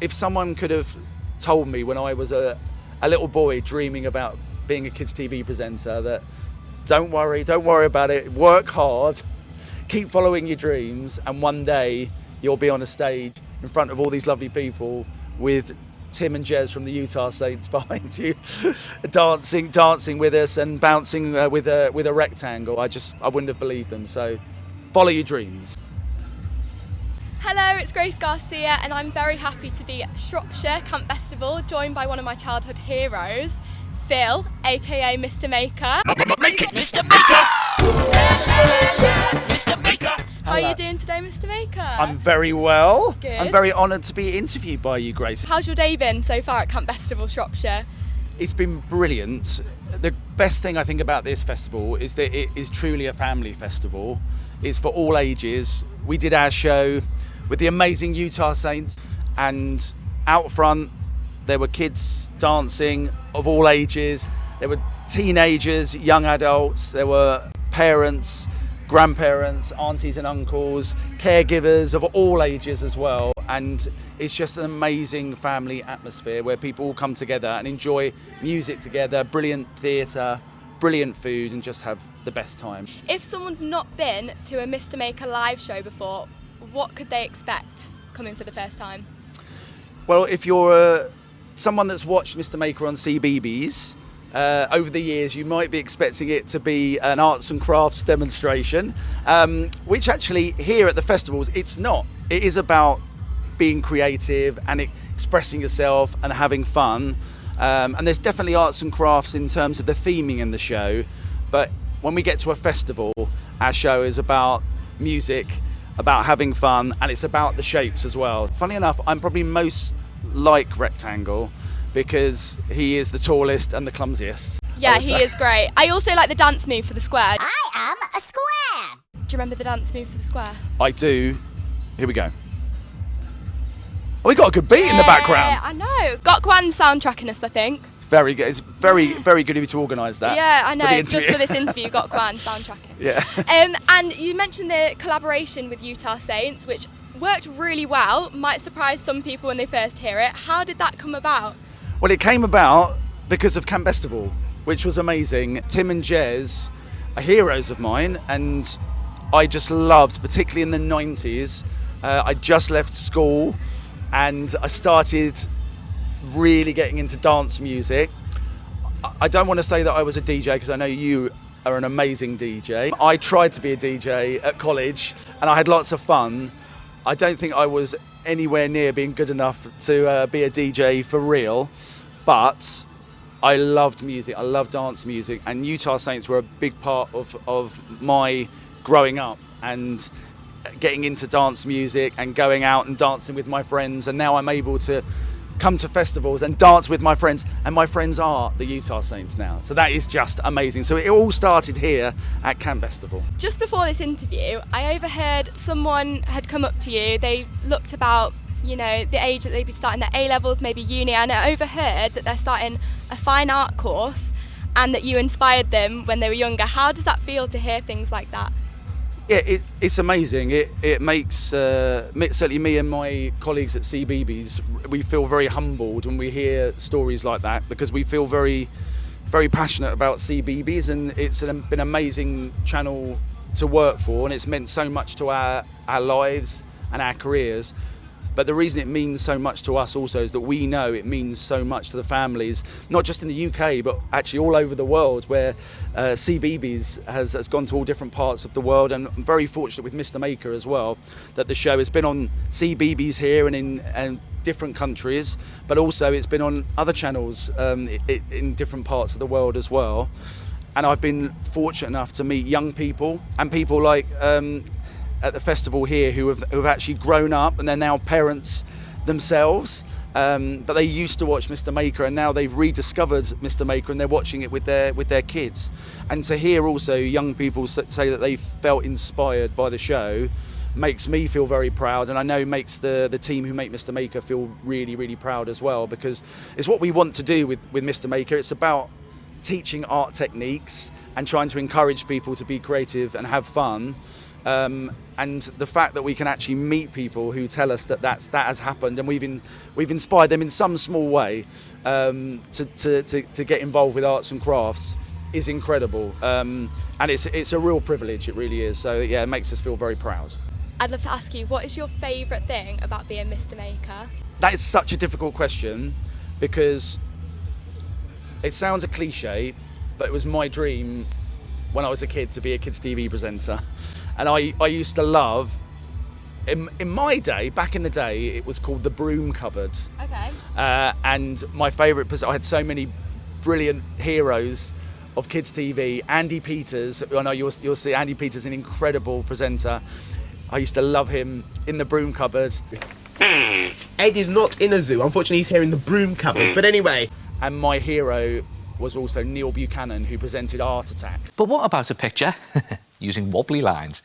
if someone could have told me when I was a little boy dreaming about being a kids TV presenter that don't worry about it, work hard, keep following your dreams, and one day you'll be on a stage in front of all these lovely people with Tim and Jez from the Utah Saints behind you, dancing with us and bouncing with a rectangle. I wouldn't have believed them. So follow your dreams. Hello, it's Grace Garcia, and I'm very happy to be at Shropshire Camp Bestival, joined by one of my childhood heroes, Phil, aka Mr. Maker. Make it, Mr. Maker! Mr. Maker! How are you doing today, Mr. Maker? I'm very well. Good. I'm very honoured to be interviewed by you, Grace. How's your day been so far at Camp Bestival Shropshire? It's been brilliant. The best thing I think about this festival is that it is truly a family festival. It's for all ages. We did our show with the amazing Utah Saints, and out front there were kids dancing of all ages. There were teenagers, young adults, there were parents, grandparents, aunties and uncles, caregivers of all ages as well. And it's just an amazing family atmosphere where people all come together and enjoy music together, brilliant theatre, brilliant food, and just have the best time. If someone's not been to a Mr. Maker live show before, what could they expect coming for the first time? Well, if you're someone that's watched Mr. Maker on CBeebies over the years, you might be expecting it to be an arts and crafts demonstration, which actually here at the festivals, it's not. It is about being creative and expressing yourself and having fun. And there's definitely arts and crafts in terms of the theming in the show. But when we get to a festival, our show is about music, about having fun, and it's about the shapes as well. Funny enough, I'm probably most like Rectangle because he is the tallest and the clumsiest. Yeah, he is great. I also like the dance move for the square. I am a square! Do you remember the dance move for the square? I do. Here we go. Oh, we got a good beat in the background. I know. Gokwan's soundtracking us, I think. Very good. It's very good of you to organise that. Yeah, I know. For the Just interview. for this interview, Gokwan soundtracking. Yeah. And you mentioned the collaboration with Utah Saints, which worked really well. Might surprise some people when they first hear it. How did that come about? Well, it came about because of Camp Bestival, which was amazing. Tim and Jez are heroes of mine, and I just loved, particularly in the 90s, I just left school and I started really getting into dance music. I don't want to say that I was a DJ because I know you are an amazing DJ. I tried to be a DJ at college and I had lots of fun. I don't think I was anywhere near being good enough to be a DJ for real, but I loved music. I loved dance music, and Utah Saints were a big part of my growing up and getting into dance music and going out and dancing with my friends. And now I'm able to come to festivals and dance with my friends, and my friends are the Utah Saints now. So that is just amazing. So it all started here at Camp Bestival. Just before this interview, I overheard someone had come up to you. They looked about, the age that they'd be starting their A-levels, maybe uni, and I overheard that they're starting a fine art course and that you inspired them when they were younger. How does that feel to hear things like that? Yeah, it's amazing. It makes certainly me and my colleagues at CBeebies, we feel very humbled when we hear stories like that, because we feel very, very passionate about CBeebies, and it's been an amazing channel to work for, and it's meant so much to our lives and our careers. But the reason it means so much to us also is that we know it means so much to the families, not just in the UK, but actually all over the world, where CBeebies has gone to all different parts of the world. And I'm very fortunate with Mr. Maker as well, that the show has been on CBeebies here and in different countries, but also it's been on other channels in different parts of the world as well. And I've been fortunate enough to meet young people and people like at the festival here who have actually grown up and they're now parents themselves, but they used to watch Mr. Maker and now they've rediscovered Mr. Maker and they're watching it with their kids. And to hear also young people say that they felt inspired by the show makes me feel very proud, and I know makes the team who make Mr. Maker feel really, really proud as well, because it's what we want to do with Mr. Maker. It's about teaching art techniques and trying to encourage people to be creative and have fun. And the fact that we can actually meet people who tell us that that has happened, and we've inspired them in some small way to get involved with arts and crafts is incredible. And it's a real privilege, it really is. So yeah, it makes us feel very proud. I'd love to ask you, what is your favourite thing about being Mr. Maker? That is such a difficult question, because it sounds a cliche, but it was my dream when I was a kid to be a kids TV presenter. And I used to love, in my day, back in the day, it was called the Broom Cupboard. Okay. And my favourite, I had so many brilliant heroes of kids TV. Andy Peters, I know you'll see Andy Peters, an incredible presenter. I used to love him in the Broom Cupboard. Ed is not in a zoo, unfortunately he's here in the Broom Cupboard, but anyway. And my hero was also Neil Buchanan, who presented Art Attack. But what about a picture using wobbly lines?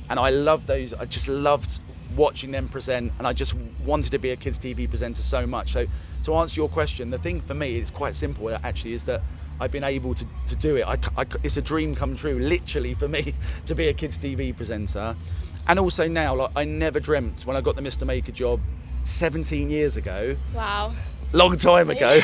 And I love those. I just loved watching them present, and I just wanted to be a kids TV presenter so much. So to answer your question, the thing for me, it's quite simple actually, is that I've been able to do it. It's a dream come true, literally, for me to be a kids TV presenter. And also now, like, I never dreamt when I got the Mr. Maker job 17 years ago. Wow. Long time ago.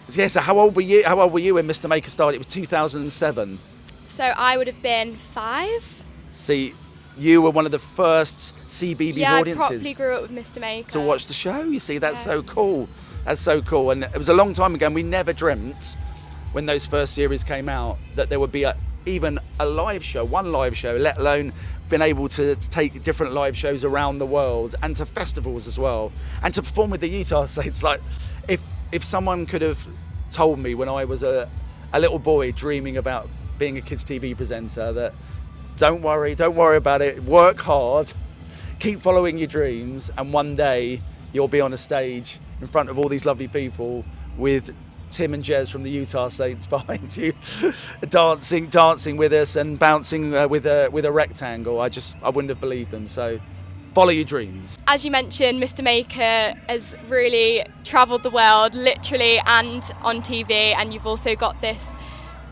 So how old were you? How old were you when Mr. Maker started? It was 2007. So I would have been 5. See, you were one of the first CBeebies Yeah, audiences I properly grew up with Mr. Maker. to watch the show. You see, that's Yeah. so cool. That's so cool. And it was a long time ago, and we never dreamt when those first series came out that there would be even a live show, one live show, let alone been able to take different live shows around the world and to festivals as well, and to perform with the Utah States. Like, if someone could have told me when I was a little boy dreaming about being a kids TV presenter that don't worry about it, work hard, keep following your dreams, and one day you'll be on a stage in front of all these lovely people with Tim and Jez from the Utah States behind you, dancing with us and bouncing with a rectangle. I wouldn't have believed them. So follow your dreams. As you mentioned, Mr. Maker has really travelled the world, literally, and on TV, and you've also got this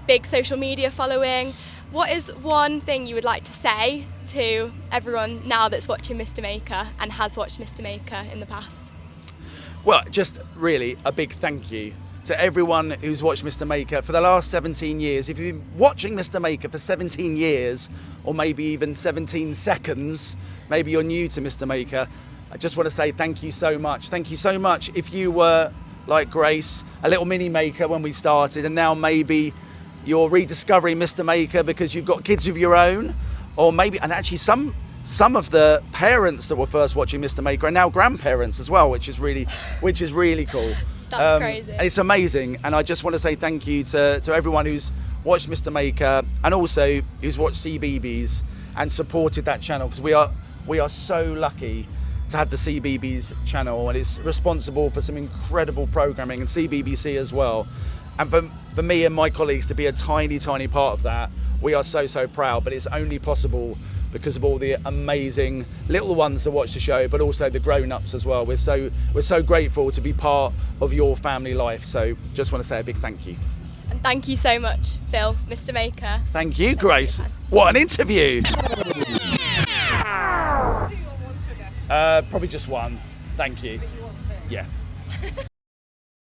big social media following. What is one thing you would like to say to everyone now that's watching Mr. Maker and has watched Mr. Maker in the past? Well, just really a big thank you to everyone who's watched Mr. Maker for the last 17 years. If you've been watching Mr. Maker for 17 years, or maybe even 17 seconds, maybe you're new to Mr. Maker, I just want to say thank you so much. Thank you so much if you were, like Grace, a little mini maker when we started, and now maybe you're rediscovering Mr. Maker because you've got kids of your own, or maybe, and actually some of the parents that were first watching Mr. Maker are now grandparents as well, which is really cool. That's crazy. And it's amazing, and I just want to say thank you to everyone who's watched Mr. Maker and also who's watched CBeebies and supported that channel, because we are so lucky to have the CBeebies channel, and it's responsible for some incredible programming, and CBBC as well. And for me and my colleagues to be a tiny part of that, we are so proud. But it's only possible because of all the amazing little ones that watch the show, but also the grown-ups as well. We're so grateful to be part of your family life. So just want to say a big thank you. And thank you so much, Phil, Mr. Maker. Thank you, Grace. What an interview. Probably just one. Thank you. Yeah.